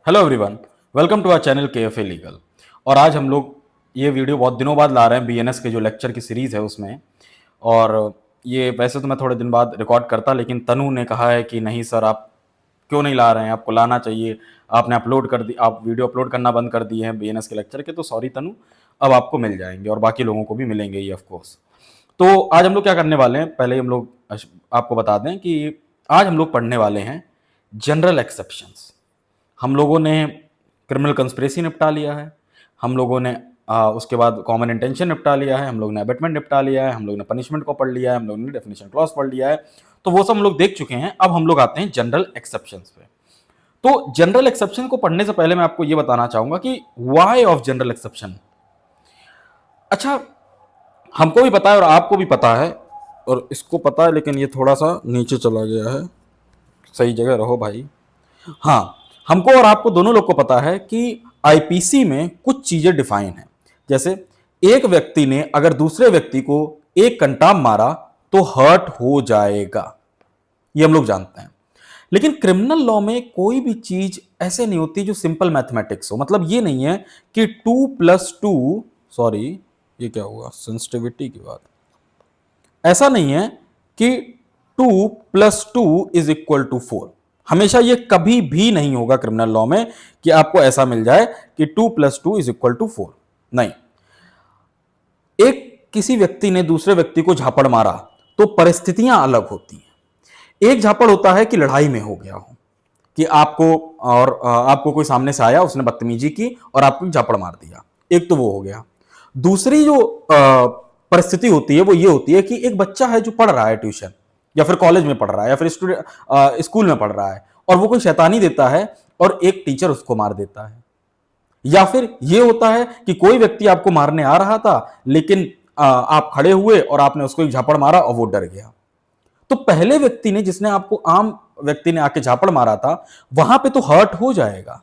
Hello everyone, welcome to our channel KFA legal. और आज हम लोग ये वीडियो बहुत दिनों बाद ला रहे हैं BNS के जो लेक्चर की सीरीज़ है उसमें। और ये वैसे तो मैं थोड़े दिन बाद रिकॉर्ड करता, लेकिन तनु ने कहा है कि नहीं सर, आप क्यों नहीं ला रहे हैं, आपको लाना चाहिए। आपने अपलोड कर दी, आप वीडियो अपलोड करना बंद कर दिए हैं BNS के लेक्चर के, तो सॉरी तनु, अब आपको मिल जाएंगे और बाकी लोगों को भी मिलेंगे ये ऑफकोर्स। तो आज हम लोग क्या करने वाले हैं, पहले हम लोग आपको बता दें कि आज हम लोग पढ़ने वाले हैं जनरल एक्सेप्शंस। हम लोगों ने क्रिमिनल कंस्पिरेसी निपटा लिया है, हम लोगों ने उसके बाद कॉमन इंटेंशन निपटा लिया है, हम लोग ने अबेटमेंट निपटा लिया है, हम लोग ने पनिशमेंट को पढ़ लिया है, हम लोग ने डेफिनेशन क्लॉज पढ़ लिया है। तो वो सब हम लोग देख चुके हैं। अब हम लोग आते हैं जनरल एक्सेप्शंस पे। तो जनरल एक्सेप्शन को पढ़ने से पहले मैं आपको ये बताना चाहूंगा कि व्हाई ऑफ जनरल एक्सेप्शन। अच्छा, हमको भी पता है और आपको भी पता है और इसको पता है, लेकिन ये थोड़ा सा नीचे चला गया है। सही जगह रहो भाई। हाँ, हमको और आपको दोनों लोग को पता है कि आईपीसी में कुछ चीजें डिफाइन है। जैसे एक व्यक्ति ने अगर दूसरे व्यक्ति को एक कंटाम मारा तो हर्ट हो जाएगा, ये हम लोग जानते हैं। लेकिन क्रिमिनल लॉ में कोई भी चीज ऐसे नहीं होती जो सिंपल मैथमेटिक्स हो। मतलब ये नहीं है कि 2 + 2, सॉरी ये क्या हुआ, सेंसिटिविटी की बात। ऐसा नहीं है कि 2 + 2 = 4। हमेशा ये कभी भी नहीं होगा क्रिमिनल लॉ में कि आपको ऐसा मिल जाए कि 2 + 2 = 4। नहीं, एक किसी व्यक्ति ने दूसरे व्यक्ति को झापड़ मारा तो परिस्थितियां अलग होती हैं। एक झापड़ होता है कि लड़ाई में हो गया हो, कि आपको कोई सामने से आया, उसने बदतमीजी की और आपको झापड़ मार दिया, एक तो वो हो गया। दूसरी जो परिस्थिति होती है वो ये होती है कि एक बच्चा है जो पढ़ रहा है ट्यूशन या फिर कॉलेज में पढ़ रहा है या फिर स्कूल में पढ़ रहा है, और वो कोई शैतानी देता है और एक टीचर उसको मार देता है। या फिर ये होता है कि कोई व्यक्ति आपको मारने आ रहा था, लेकिन आप खड़े हुए और आपने उसको एक झापड़ मारा और वो डर गया। तो पहले व्यक्ति ने, जिसने आपको, आम व्यक्ति ने आके झापड़ मारा था, वहां पे तो हर्ट हो जाएगा।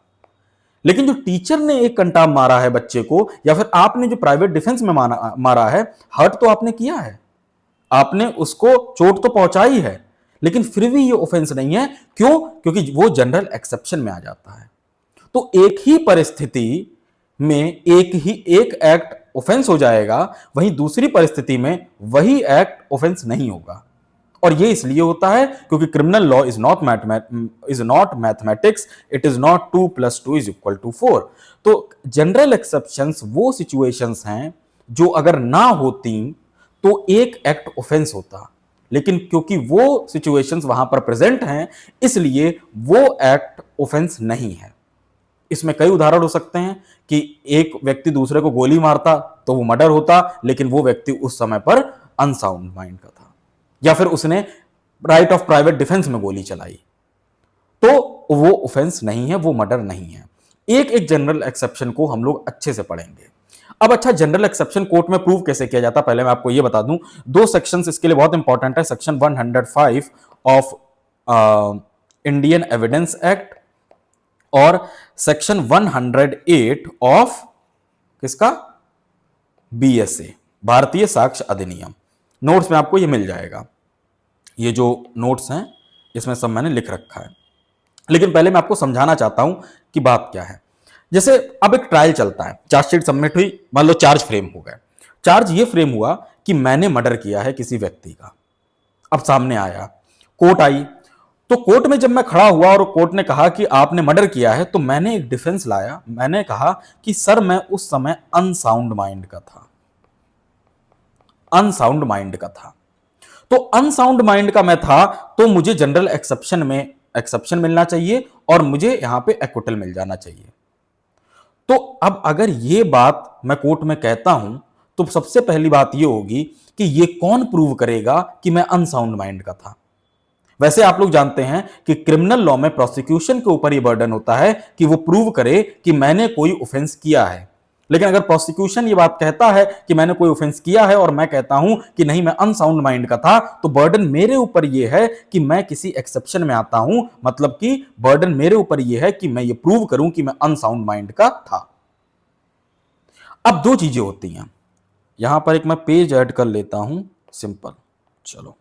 लेकिन जो टीचर ने एक कंटाम मारा है बच्चे को, या फिर आपने जो प्राइवेट डिफेंस में मारा है, हर्ट तो आपने किया है, आपने उसको चोट तो पहुंचाई है, लेकिन फिर भी ये ऑफेंस नहीं है। क्यों? क्योंकि वो जनरल एक्सेप्शन में आ जाता है। तो एक ही परिस्थिति में एक एक्ट ऑफेंस हो जाएगा, वहीं दूसरी परिस्थिति में वही एक्ट ऑफेंस नहीं होगा। और ये इसलिए होता है क्योंकि criminal law is not mathematics, it is not 2 + 2 = 4। तो जनरल एक्सेप्शंस वो सिचुएशंस हैं जो अगर ना होती तो एक एक्ट ऑफेंस होता, लेकिन क्योंकि वो सिचुएशंस वहां पर प्रेजेंट हैं, इसलिए वो एक्ट ऑफेंस नहीं है। इसमें कई उदाहरण हो सकते हैं कि एक व्यक्ति दूसरे को गोली मारता तो वो मर्डर होता, लेकिन वो व्यक्ति उस समय पर अनसाउंड माइंड का था, या फिर उसने राइट ऑफ प्राइवेट डिफेंस में गोली चलाई, तो वो ऑफेंस नहीं है, वो मर्डर नहीं है। एक एक जनरल एक्सेप्शन को हम लोग अच्छे से पढ़ेंगे। अब अच्छा, जनरल एक्सेप्शन कोर्ट में प्रूव कैसे किया जाता है, पहले मैं आपको ये बता दूं। दो सेक्शंस इसके लिए बहुत इंपॉर्टेंट है। Section 105 of Indian evidence act और सेक्शन 108 ऑफ किसका, BSA, भारतीय साक्ष्य अधिनियम। नोट्स में आपको ये मिल जाएगा, ये जो नोट्स हैं इसमें सब मैंने लिख रखा है। लेकिन पहले मैं आपको समझाना चाहता हूं कि बात क्या है। जैसे अब एक ट्रायल चलता है, चार्जशीट सबमिट हुई, मान लो चार्ज फ्रेम हो गए। चार्ज ये फ्रेम हुआ कि मैंने मर्डर किया है किसी व्यक्ति का। अब सामने आया, कोर्ट आई, तो कोर्ट में जब मैं खड़ा हुआ और कोर्ट ने कहा कि आपने मर्डर किया है, तो मैंने एक डिफेंस लाया। मैंने कहा कि सर मैं उस समय अनसाउंड माइंड का था, अनसाउंड माइंड का था। तो अनसाउंड माइंड का मैं था, तो मुझे जनरल एक्सेप्शन में एक्सेप्शन मिलना चाहिए और मुझे यहां पे एक्विटल मिल जाना चाहिए। तो अब अगर ये बात मैं कोर्ट में कहता हूं, तो सबसे पहली बात ये होगी कि ये कौन प्रूव करेगा कि मैं अनसाउंड माइंड का था। वैसे आप लोग जानते हैं कि क्रिमिनल लॉ में प्रोसिक्यूशन के ऊपर ये बर्डन होता है कि वो प्रूव करे कि मैंने कोई ऑफेंस किया है। लेकिन अगर प्रोसिक्यूशन ये बात कहता है कि मैंने कोई ऑफेंस किया है और मैं कहता हूं कि नहीं मैं अनसाउंड माइंड का था, तो बर्डन मेरे ऊपर ये है कि मैं किसी एक्सेप्शन में आता हूं। मतलब कि बर्डन मेरे ऊपर ये है कि मैं ये प्रूव करूं कि मैं अनसाउंड माइंड का था। अब दो चीजें होती हैं, यहां पर एक मैं पेज ऐड कर लेता हूं, सिंपल। चलो,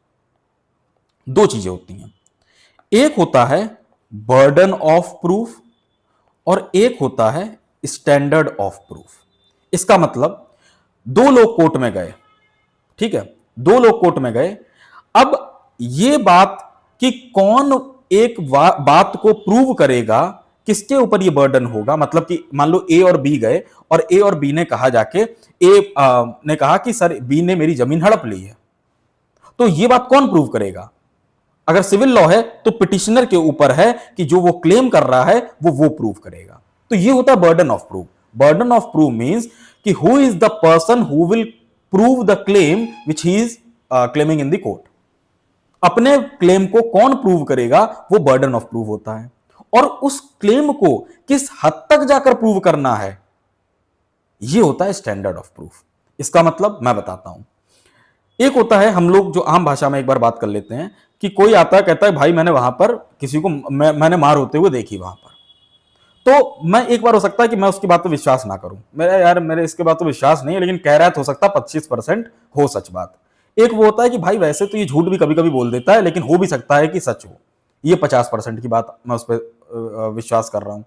दो चीजें होती हैं, एक होता है बर्डन ऑफ प्रूफ और एक होता है स्टैंडर्ड ऑफ प्रूफ। इसका मतलब दो लोग कोर्ट में गए, ठीक है, दो लोग कोर्ट में गए। अब ये बात कि कौन एक बात को प्रूव करेगा, किसके ऊपर ये बर्डन होगा, मतलब कि मान लो ए और बी गए और ए और बी ने कहा जाके, ए ने कहा कि सर बी ने मेरी जमीन हड़प ली है, तो ये बात कौन प्रूव करेगा? अगर सिविल लॉ है तो पिटिशनर के ऊपर है कि जो वो क्लेम कर रहा है वो प्रूव करेगा। तो ये होता है burden of proof. Burden of proof means कि who is the person who will prove the claim which he is claiming in the court. अपने क्लेम को कौन प्रूव करेगा, वो बर्डन ऑफ प्रूफ होता है। और उस क्लेम को किस हद तक जाकर प्रूव करना है, ये होता है स्टैंडर्ड ऑफ प्रूफ। इसका मतलब मैं बताता हूं। एक होता है, हम लोग जो आम भाषा में एक बार बात कर लेते हैं कि कोई आता है कहता है भाई मैंने वहां पर किसी को मैंने मार होते हुए देखी वहां पर। तो मैं एक बार हो सकता है कि मैं उसकी बात पर विश्वास ना करूं, मेरे इसके बात पर विश्वास नहीं है, लेकिन कह रहा है तो हो सकता है 25% हो सच बात। एक वो होता है कि भाई वैसे तो ये झूठ भी कभी कभी बोल देता है, लेकिन हो भी सकता है कि सच हो, ये 50% की बात मैं उस पर विश्वास कर रहा हूं।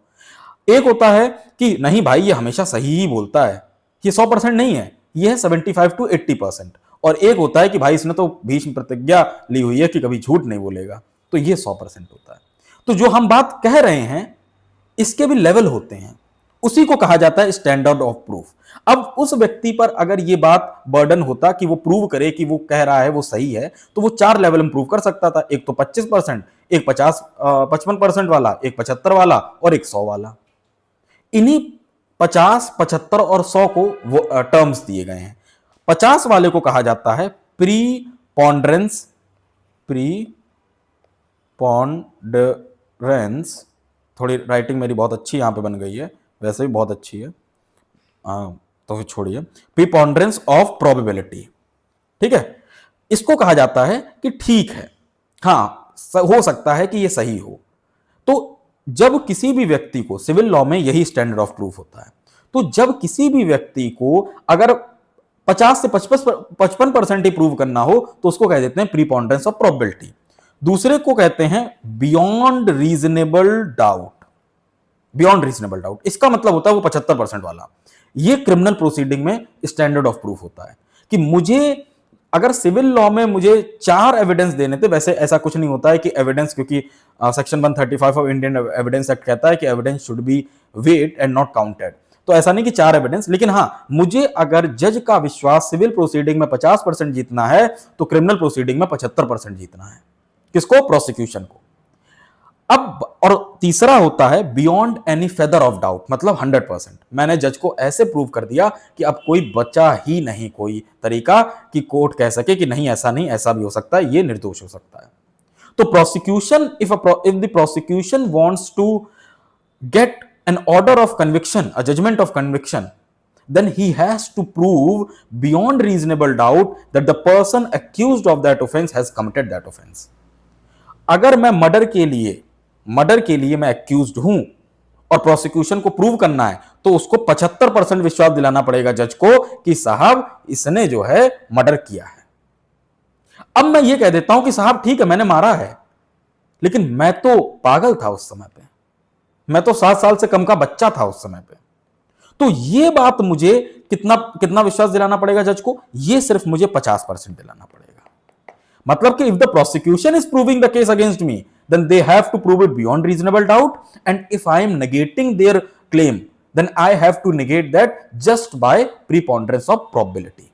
एक होता है कि नहीं भाई ये हमेशा सही ही बोलता है, ये 100% नहीं है, ये है 75 to 80%। और एक होता है कि भाई इसने तो भीष्म प्रतिज्ञा ली हुई है कि कभी झूठ नहीं बोलेगा, तो ये 100% होता है। तो जो हम बात कह रहे हैं इसके भी लेवल होते हैं, उसी को कहा जाता है स्टैंडर्ड ऑफ प्रूफ। अब उस व्यक्ति पर अगर ये बात बर्डन होता कि वो प्रूव करे कि वो कह रहा है वो सही है, तो वो 4 लेवल में प्रूव कर सकता था। एक तो 25%, एक 55% वाला, एक 75 वाला और एक 100 वाला। इन्हीं 50, 75 और 100 को वो टर्म्स दिए गए हैं। 50 वाले को कहा जाता है प्री पॉन्डरेंस, थोड़ी राइटिंग मेरी बहुत अच्छी यहां पे बन गई है, वैसे भी बहुत अच्छी है, तो फिर छोड़िए, प्रीपॉन्डरेंस ऑफ प्रोबेबिलिटी, ठीक है। इसको कहा जाता है कि ठीक है, हाँ हो सकता है कि ये सही हो। तो जब किसी भी व्यक्ति को, सिविल लॉ में यही स्टैंडर्ड ऑफ प्रूफ होता है, तो जब किसी भी व्यक्ति को अगर 50 से 55% ही प्रूव करना हो तो उसको कह देते हैं प्रीपॉन्डरेंस ऑफ प्रोबेबिलिटी। दूसरे को कहते हैं beyond reasonable doubt. Beyond reasonable doubt इसका मतलब होता है वो 75% वाला। ये क्रिमिनल प्रोसीडिंग में स्टैंडर्ड ऑफ प्रूफ होता है कि मुझे अगर सिविल लॉ में मुझे 4 एविडेंस देने थे, वैसे ऐसा कुछ नहीं होता है कि एविडेंस, क्योंकि section 135 of Indian evidence act कहता है कि evidence should be weighed and not counted. तो ऐसा नहीं कि 4 एविडेंस, लेकिन हां मुझे अगर जज का विश्वास सिविल प्रोसीडिंग में 50% जीतना है तो क्रिमिनल प्रोसीडिंग में 75% जीतना है। किसको? प्रोसिक्यूशन को। अब और तीसरा होता है beyond any feather of doubt, मतलब 100%। मैंने जज को ऐसे प्रूव कर दिया कि अब कोई बचा ही नहीं कोई तरीका कि कोर्ट कह सके कि नहीं ऐसा नहीं, ऐसा भी हो सकता है, ये निर्दोष हो सकता है। तो prosecution, if the prosecution wants to get an order of conviction, a judgment of conviction, then he has to prove beyond reasonable doubt that the person accused of that offense has committed that offense. अगर मैं murder के लिए मैं accused हूं और prosecution को prove करना है तो उसको 75% विश्वास दिलाना पड़ेगा जज को कि साहब इसने जो है मर्डर किया है। अब मैं ये कह देता हूं कि साहब ठीक है मैंने मारा है, लेकिन मैं तो पागल था उस समय पे, मैं तो 7 साल से कम का बच्चा था उस समय पे। तो ये बात मुझे कितना विश्वास दिलाना पड़ेगा जज को? ये सिर्फ मुझे 50% दिलाना पड़ेगा। मतलब कि if the prosecution is proving the case against me then they have to prove it beyond reasonable doubt, and if I am negating their claim then I have to negate that just by preponderance of probability.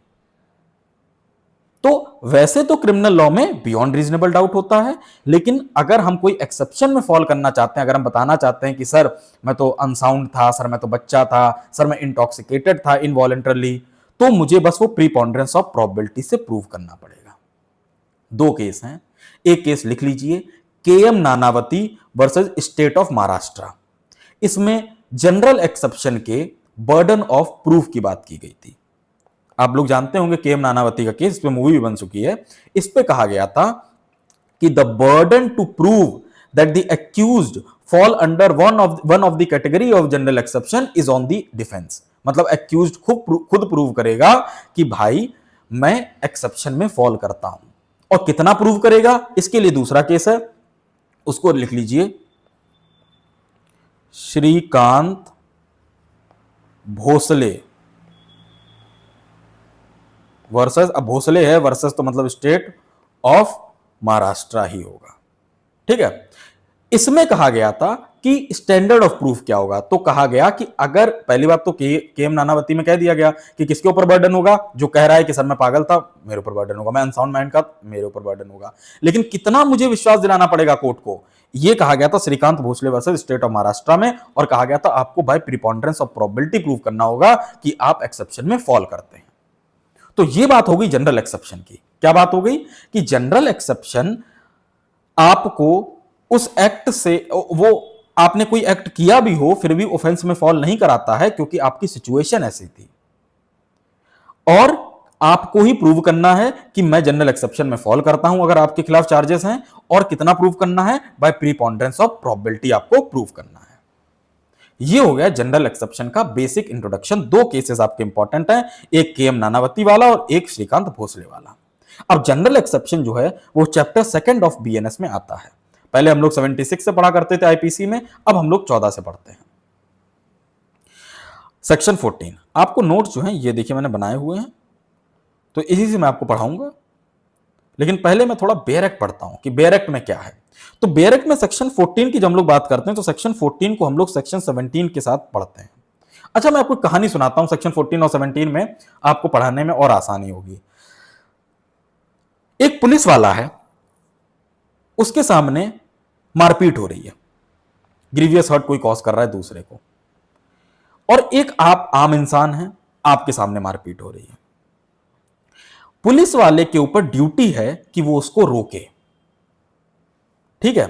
तो वैसे तो criminal law में beyond reasonable doubt होता है, लेकिन अगर हम कोई एक्सेप्शन में फॉल करना चाहते हैं, अगर हम बताना चाहते हैं कि सर मैं तो अनसाउंड था, सर मैं तो बच्चा था, सर मैं इंटॉक्सिकेटेड था इनवॉलंटरली, तो मुझे बस वो प्रीपॉन्डरेंस ऑफ प्रोबेबिलिटी से प्रूव करना पड़ेगा। 2 केस हैं, एक केस लिख लीजिए, KM Nanavati versus state of Maharashtra. इसमें जनरल एक्सेप्शन के बर्डन ऑफ प्रूफ की बात की गई थी। आप लोग जानते होंगे केएम नानावती का केस, इस पे मूवी भी बन चुकी है। इस पे कहा गया था कि the burden to prove that the accused fall under one of the category of general exception is on the defence. मतलब एक्यूज्ड खुद प्रूव करेगा कि भाई मैं एक्सेप्शन में फॉल करता हूं, और कितना प्रूव करेगा इसके लिए दूसरा केस है, उसको लिख लीजिए, श्रीकांत भोसले वर्सेस, अब भोसले है वर्सेस तो मतलब स्टेट ऑफ महाराष्ट्र ही होगा। ठीक है, इसमें कहा गया था कि स्टैंडर्ड ऑफ प्रूफ क्या होगा, तो कहा गया कि अगर पहली बात तो के एम नानावती में कह दिया गया कि किसके ऊपर बर्डन होगा, जो कह रहा है कि सर मैं पागल था मेरे ऊपर बर्डन होगा, मैं अनसाउंड माइंड का मेरे ऊपर बर्डन होगा, लेकिन कितना मुझे विश्वास दिलाना पड़ेगा कोर्ट को, यह कहा गया था Shrikant Bhosale versus state of Maharashtra में। और कहा गया था आपको by preponderance of probability prove करना होगा कि आप एक्सेप्शन में फॉल करते हैं। तो यह बात हो गई जनरल एक्सेप्शन की। क्या बात हो गई कि जनरल एक्सेप्शन आपको उस एक्ट से, वो आपने कोई एक्ट किया भी हो फिर भी ऑफेंस में फॉल नहीं कराता है, क्योंकि आपकी सिचुएशन ऐसी थी और आपको ही प्रूव करना है कि मैं जनरल एक्सेप्शन में फॉल करता हूं अगर आपके खिलाफ चार्जेस हैं। और कितना प्रूव करना है, बाय प्रीपोंडेरेंस ऑफ प्रोबेबिलिटी आपको प्रूव करना है। यह हो गया जनरल एक्सेप्शन का बेसिक इंट्रोडक्शन। दो केसेस आपके इंपॉर्टेंट हैं, एक के एम नानावती वाला और एक श्रीकांत भोसले वाला। अब जनरल एक्सेप्शन जो है वो चैप्टर 2 ऑफ बीएनएस में आता है। पहले हम लोग 76 से पढ़ा करते थे आईपीसी में, अब हम लोग 14 से पढ़ते हैं। सेक्शन 14 आपको नोट्स जो हैं ये देखिए मैंने बनाए हुए हैं, तो इसी से मैं आपको पढ़ाऊंगा। लेकिन पहले मैं थोड़ा बेयर एक्ट पढ़ता हूं कि बेयर एक्ट में क्या है। तो बेयर एक्ट में सेक्शन 14 की जब हम लोग बात करते हैं तो सेक्शन 14 को हम लोग सेक्शन 17 के साथ पढ़ते हैं। अच्छा, मैं आपको कहानी सुनाता हूं सेक्शन 14 और 17 में, आपको पढ़ाने में और आसानी होगी। एक पुलिस वाला है, उसके सामने मारपीट हो रही है, ग्रीवियस हर्ट कोई कॉज कर रहा है दूसरे को, और एक आप आम इंसान है, आपके सामने मारपीट हो रही है। पुलिस वाले के ऊपर ड्यूटी है कि वो उसको रोके, ठीक है।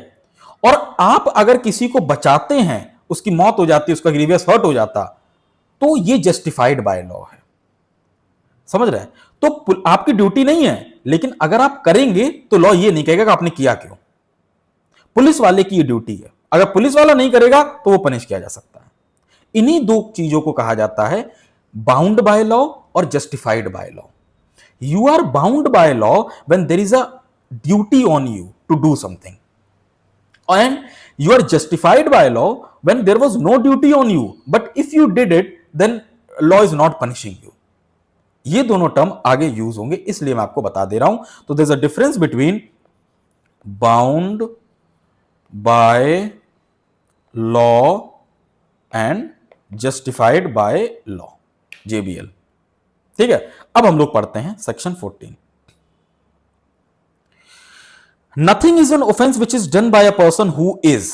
और आप अगर किसी को बचाते हैं, उसकी मौत हो जाती है, उसका ग्रीवियस हर्ट हो जाता, तो ये जस्टिफाइड बाय लॉ है। समझ रहे हैं? तो आपकी ड्यूटी नहीं है, लेकिन अगर आप करेंगे तो लॉ ये नहीं कहेगा कि आपने किया क्यों। पुलिस वाले की ये ड्यूटी है, अगर पुलिस वाला नहीं करेगा तो वो पनिश किया जा सकता है। इन्हीं दो चीजों को कहा जाता है बाउंड बाय लॉ और justified by law. You are bound by law when there is a duty on you to do something, and you are justified by law when there was no duty on you, but if you did it then law is not punishing you। ये दोनों term आगे use होंगे, इसलिए मैं आपको बता दे रहा हूं। तो there's a difference between bound by law and justified by law, JBL। ठीक है, अब हम लोग पढ़ते हैं section 14। Nothing is an offence which is done by a person who is.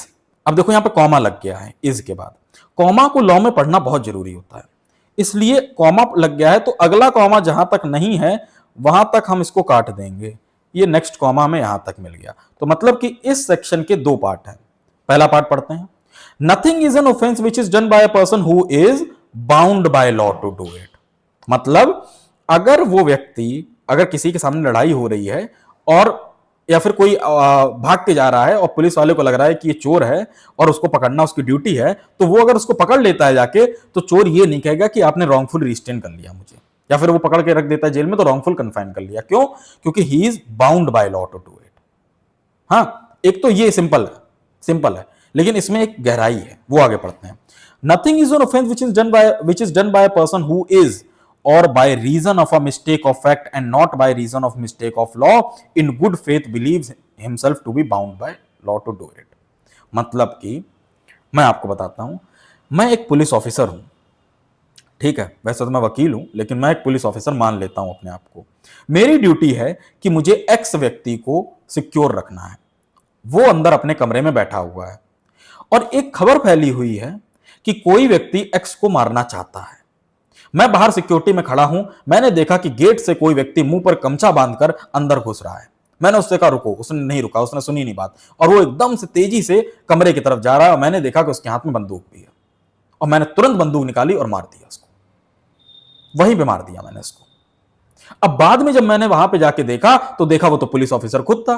अब देखो यहां पे कॉमा लग गया है, इज के बाद। कॉमा को लॉ में पढ़ना बहुत जरूरी होता है, इसलिए कॉमा लग गया है, तो अगला कॉमा जहां तक नहीं है वहां तक हम इसको काट देंगे। ये नेक्स्ट कॉमा हमें यहां तक मिल गया, तो मतलब कि इस सेक्शन के दो पार्ट हैं। पहला पार्ट पढ़ते हैं। Nothing is an offence which is done by a person who is bound by law to do it. मतलब अगर वो व्यक्ति, अगर किसी के सामने लड़ाई हो रही है और या फिर कोई भाग के जा रहा है और पुलिस वाले को लग रहा है कि ये चोर है और उसको पकड़ना उसकी ड्यूटी है, तो वो अगर उसको पकड़ लेता है जाके, तो चोर ये नहीं कहेगा कि आपने रॉन्गफुल रिस्ट्रेन कर लिया मुझे, या फिर वो पकड़ के रख देता है जेल में तो रॉन्गफुल कन्फाइन कर लिया। क्यों? क्योंकि he is bound by law to do it. हाँ, एक तो ये सिंपल है, लेकिन इसमें एक गहराई है, वो आगे पढ़ते हैं। Nothing is an offence which is done by a person who is or by reason of a mistake of fact and not by reason of mistake of law in good faith believes himself to be bound by law to do it। मतलब कि मैं आपको बताता हूं, मैं एक police officer हूं, ठीक है, वैसे तो मैं वकील हूं, लेकिन मैं एक पुलिस ऑफिसर मान लेता हूं अपने आप को। मेरी ड्यूटी है कि मुझे एक्स व्यक्ति को सिक्योर रखना है, वो अंदर अपने कमरे में बैठा हुआ है और एक खबर फैली हुई है कि कोई व्यक्ति एक्स को मारना चाहता है। मैं बाहर सिक्योरिटी में खड़ा हूं, मैंने देखा कि गेट से कोई व्यक्ति मुंह पर गमछा बांधकर अंदर घुस रहा है। मैंने उससे कहा रुको, उसने नहीं रुका, उसने सुनी नहीं बात, और वो एकदम से तेजी से कमरे की तरफ जा रहा है और मैंने देखा कि उसके हाथ में बंदूक भी है, और मैंने तुरंत बंदूक निकाली और मार दिया उसको, वहीं पे मार दिया मैंने उसको। अब बाद में जब मैंने वहां पे जाके देखा तो देखा वो तो पुलिस ऑफिसर खुद था,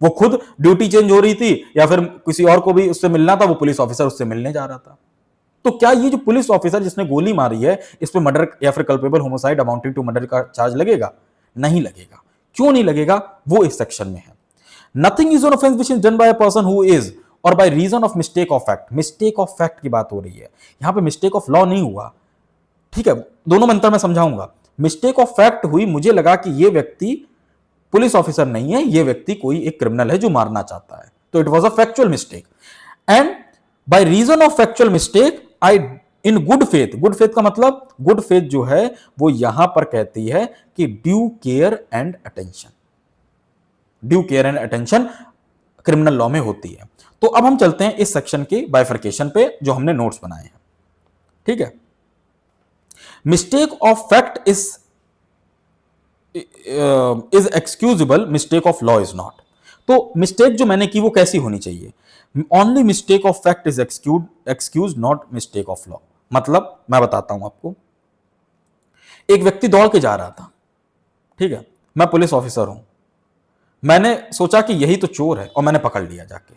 वो खुद ड्यूटी चेंज हो रही थी या फिर किसी और को भी उससे मिलना था, वो पुलिस ऑफिसर उससे मिलने जा रहा था। तो क्या ये जो पुलिस ऑफिसर जिसने गोली मारी है, इस पे मर्डर या फिर culpable homicide amounting to murder का चार्ज लगेगा? नहीं लगेगा। क्यों नहीं लगेगा? वो इस सेक्शन में है। Nothing is an offence which is done by a person who is or by reason of mistake of fact, mistake of fact की बात हो रही है यहां पे, मिस्टेक ऑफ लॉ नहीं हुआ, ठीक है, दोनों में अंतर मैं समझाऊंगा। मिस्टेक ऑफ फैक्ट हुई, मुझे लगा कि ये व्यक्ति पुलिस ऑफिसर नहीं है, ये व्यक्ति कोई एक क्रिमिनल है जो मारना चाहता है, तो it was a factual mistake. And by reason of factual mistake I in good faith, good faith का मतलब, गुड फेथ जो है वो यहां पर कहती है कि due care and attention, due care and attention criminal law में होती है। तो अब हम चलते हैं इस सेक्शन के बाइफर्केशन पे जो हमने नोट्स बनाए हैं, ठीक है। Mistake of fact is excusable, mistake of law is not. तो मिस्टेक जो मैंने की वो कैसी होनी चाहिए, only mistake of fact is excuse, not mistake of law. मतलब मैं बताता हूं आपको, एक व्यक्ति दौड़ के जा रहा था, ठीक है, मैं पुलिस ऑफिसर हूं, मैंने सोचा कि यही तो चोर है और मैंने पकड़ लिया जाके,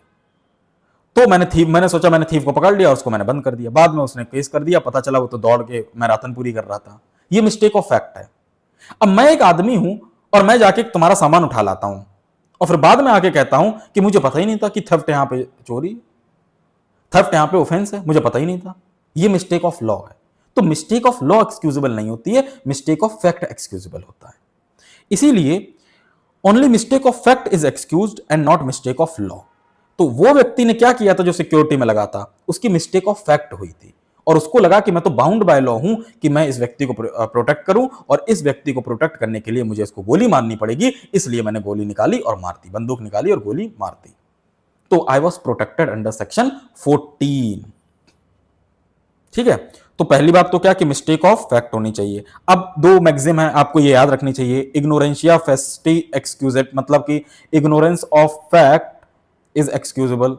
तो मैंने सोचा मैंने थीफ को पकड़ लिया, उसको मैंने बंद कर दिया, बाद में उसने केस कर दिया, पता चला वो तो दौड़ के मैराथन पूरी कर रहा था। ये मिस्टेक ऑफ फैक्ट है। अब मैं एक आदमी हूं और मैं जाके तुम्हारा सामान उठा लाता हूं और फिर बाद में आके कहता हूं कि मुझे पता ही नहीं था कि थेफ्ट यहां पे चोरी, थेफ्ट यहां पे ऑफेंस है, मुझे पता ही नहीं था। ये मिस्टेक ऑफ लॉ है। तो मिस्टेक ऑफ लॉ एक्सक्यूजेबल नहीं होती है, मिस्टेक ऑफ फैक्ट एक्सक्यूजेबल होता है। इसीलिए only mistake of fact is excused and not mistake of law. तो वो व्यक्ति ने क्या किया था जो सिक्योरिटी में लगा था, उसकी मिस्टेक ऑफ फैक्ट हुई थी और उसको लगा कि मैं तो बाउंड बाय लॉ हूं कि मैं इस व्यक्ति को प्रोटेक्ट करूं और इस व्यक्ति को प्रोटेक्ट करने के लिए मुझे इसको गोली मारनी पड़ेगी, इसलिए मैंने गोली निकाली और मार दी, बंदूक निकाली और गोली मार दी। तो I was protected under section 14, ठीक है। तो पहली बात तो क्या कि मिस्टेक ऑफ फैक्ट होनी चाहिए। अब दो मैक्सिम है, आपको ये याद रखनी चाहिए, इग्नोरेंशिया फेस्टी एक्सक्यूजेट, मतलब कि ignorance of fact is excusable,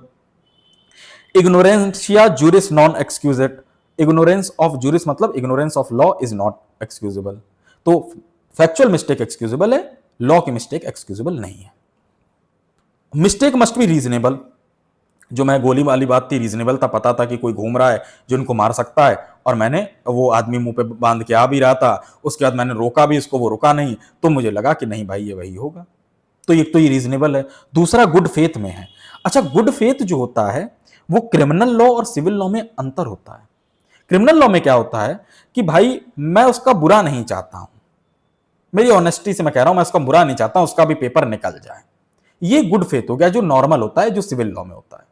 इग्नोरेंशिया जुरिस नॉन एक्सक्यूजेट, इग्नोरेंस ऑफ जुरिस मतलब ignorance of law is not excusable. तो फैक्चुअल मिस्टेक एक्सक्यूजेबल है, लॉ की मिस्टेक एक्सक्यूजेबल नहीं है। मिस्टेक मस्ट बी रीजनेबल, जो मैं गोली वाली बात थी, रीजनेबल था, पता था कि कोई घूम रहा है जो इनको मार सकता है और मैंने वो आदमी मुंह पे बांध के आ भी रहा था, उसके बाद मैंने रोका भी इसको, वो रुका नहीं, तो मुझे लगा कि नहीं भाई ये वही होगा, तो ये रीजनेबल है। दूसरा गुड फेथ में है। अच्छा, गुड फेथ जो होता है वो क्रिमिनल लॉ और सिविल लॉ में अंतर होता है। क्रिमिनल लॉ में क्या होता है कि भाई मैं उसका बुरा नहीं चाहता हूं, मेरी ऑनेस्टी से मैं कह रहा हूं, मैं उसका बुरा नहीं चाहता हूं, उसका भी पेपर निकल जाए, ये गुड फेथ हो गया, जो नॉर्मल होता है, जो सिविल लॉ में होता है।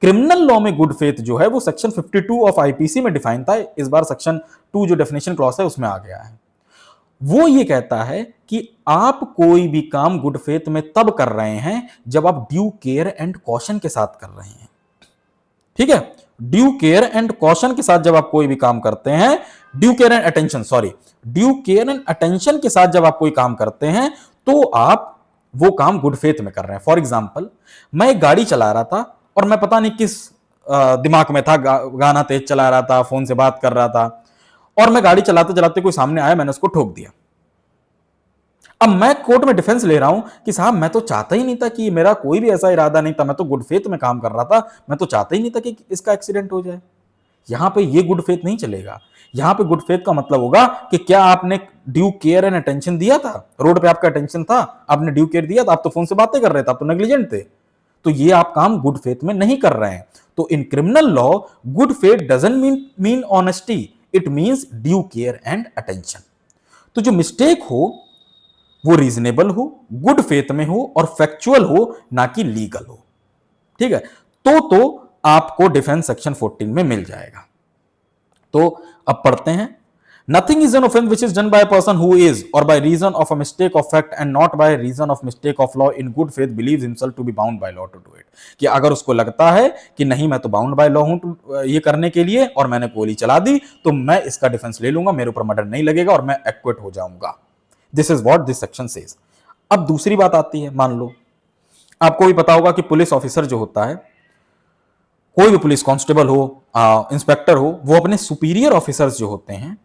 क्रिमिनल लॉ में गुड फेथ जो है वो सेक्शन 52 ऑफ आईपीसी में डिफाइन था, इस बार सेक्शन 2 जो डेफिनेशन क्लॉज है उसमें आ गया है। वो ये कहता है कि आप कोई भी काम गुड फेथ में तब कर रहे हैं जब आप ड्यू केयर एंड कॉशन के साथ कर रहे हैं, ठीक है। ड्यू केयर एंड कॉशन के साथ जब आप कोई भी काम करते हैं, due care and attention, sorry, due care and attention के साथ जब आप कोई काम करते हैं तो आप वो काम गुड फेथ में कर रहे हैं। फॉर एग्जाम्पल, मैं एक गाड़ी चला रहा था और मैं पता नहीं किस दिमाग में था, गाना तेज चला रहा था, फोन से बात कर रहा था, और मैं गाड़ी चलाते चलाते कोई सामने आया, मैंने उसको ठोक दिया। अब मैं कोर्ट में डिफेंस ले रहा हूं कि साहब मैं तो चाहता ही नहीं था, कि मेरा कोई भी ऐसा इरादा नहीं था, मैं तो गुड फेथ में काम कर रहा था, मैं तो चाहता ही नहीं था कि इसका एक्सीडेंट हो जाए। यहां पे ये गुड फेथ नहीं चलेगा। यहां पे गुड फेथ का मतलब होगा कि क्या आपने ड्यू केयर एंड अटेंशन दिया था, रोड पे आपका अटेंशन था, आपने ड्यू केयर दिया था, आप तो फोन से बातें कर रहे थे, आप तो नेग्लिजेंट थे, तो ये आप काम गुड फेथ में नहीं कर रहे हैं। तो in criminal law good faith doesn't mean honesty, it means due care and attention. तो जो मिस्टेक हो वो रीजनेबल हो, गुड फेथ में हो और फैक्चुअल हो, ना कि लीगल हो, ठीक है। तो आपको डिफेंस सेक्शन 14 में मिल जाएगा। तो अब पढ़ते हैं। Nothing is an offence which is done by a person who is or by reason of a mistake of fact and not by reason of mistake of law in good faith believes himself to be bound by law to do it. कि अगर उसको लगता है कि नहीं मैं तो bound by law हूं ये करने के लिए और मैंने गोली चला दी, तो मैं इसका डिफेंस ले लूंगा, मेरे ऊपर मर्डर नहीं लगेगा और मैं एक्विट हो जाऊंगा। This is what this section says. अब दूसरी बात आती है, मान लो आपको भी पता होगा कि पुलिस ऑफिसर जो होता है, कोई भी पुलिस कांस्टेबल हो, इंस्पेक्टर हो, वो अपने सुपीरियर ऑफिसर्स जो होते हैं,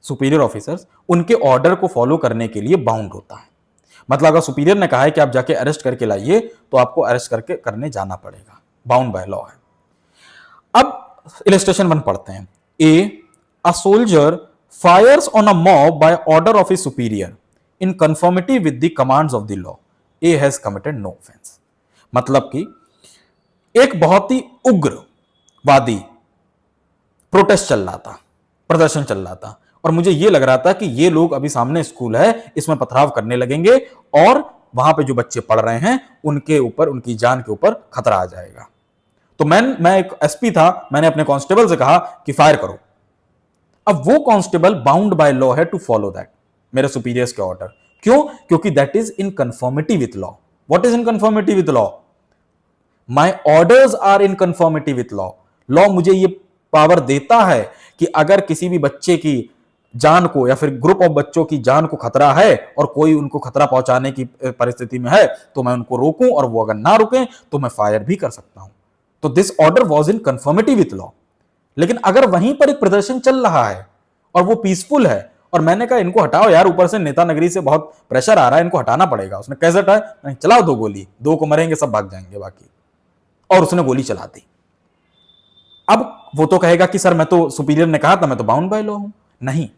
सुपीरियर ऑफिसर्स, उनके ऑर्डर को फॉलो करने के लिए बाउंड होता है। मतलब अगर सुपीरियर ने कहा है कि आप जाके अरेस्ट करके लाइए, तो आपको अरेस्ट करके करने जाना पड़ेगा, बाउंड बाय लॉ है। अब इलस्ट्रेशन 1 पढ़ते हैं। A soldier fires on a mob by order of his superior in conformity with the commands of the law, A has committed no offence. मतलब कि एक बहुत ही उग्रवादी प्रोटेस्ट चल रहा था, प्रदर्शन चल रहा था, और मुझे यह लग रहा था कि ये लोग अभी सामने स्कूल है, इसमें पथराव करने लगेंगे और वहां पे जो बच्चे पढ़ रहे हैं उनके ऊपर, उनकी जान के ऊपर खतरा आ जाएगा। तो मैं एक एसपी था, मैंने अपने कांस्टेबल से कहा कि फायर करो। अब वो कांस्टेबल बाउंड बाय लॉ है टू फॉलो दैट, मेरे सुपीरियर्स के ऑर्डर। क्यों? क्योंकि that is in conformity with law. What is in conformity with law? My orders are in conformity with law. Law मुझे ये पावर देता है कि अगर किसी भी बच्चे की जान को या फिर ग्रुप ऑफ बच्चों की जान को खतरा है और कोई उनको खतरा पहुंचाने की परिस्थिति में है तो मैं उनको रोकूं, और वो अगर ना रुकें तो मैं फायर भी कर सकता हूं। तो this order was in conformity with law. लेकिन अगर वहीं पर एक प्रदर्शन चल रहा है और वो पीसफुल है और मैंने कहा इनको हटाओ यार, ऊपर से नेता नगरी से बहुत प्रेशर आ रहा है, इनको हटाना पड़ेगा, उसने कैसे हटाया? नहीं, चलाओ दो गोली, दो को मरेंगे, सब भाग जाएंगे बाकी। और उसने गोली चला दी। अब वो तो कहेगा कि सर मैं तो सुपीरियर ने कहा था, मैं तो बाउंड बाय लॉ हूं। नहीं,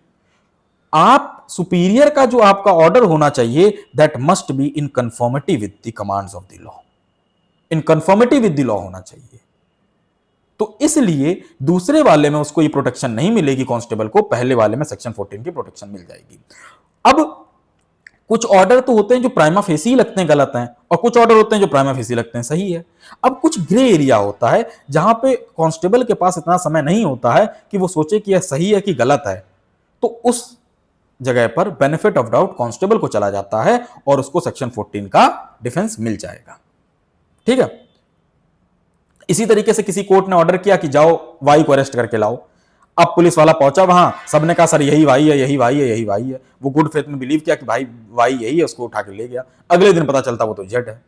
आप सुपीरियर का जो आपका ऑर्डर होना चाहिए that must be in conformity with the commands of the law, in conformity with the law होना चाहिए। तो इसलिए दूसरे वाले में उसको ये प्रोटेक्शन नहीं मिलेगी कांस्टेबल को, पहले वाले में सेक्शन 14 की प्रोटेक्शन मिल जाएगी। अब कुछ ऑर्डर तो होते हैं जो प्राइमा फेसी ही लगते हैं गलत हैं, और कुछ ऑर्डर होते हैं जो प्राइमा फेसी लगते हैं सही है। अब कुछ ग्रे एरिया होता है जहां पे कांस्टेबल के पास इतना समय नहीं होता है कि वो सोचे कि यह सही है कि गलत है, तो उस जगह पर बेनिफिट ऑफ डाउट कांस्टेबल को चला जाता है और उसको सेक्शन 14 का डिफेंस मिल जाएगा। ठीक है। इसी तरीके से किसी कोर्ट ने ऑर्डर किया कि जाओ वाई को अरेस्ट करके लाओ। अब पुलिस वाला पहुंचा वहां, सबने कहा सर यही वाई है, यही वाई है, यही वाई है। वो गुड फेथ में बिलीव किया कि भाई वाई यही है, उसको उठा के ले गया। अगले दिन पता चलता वो तो जेड है।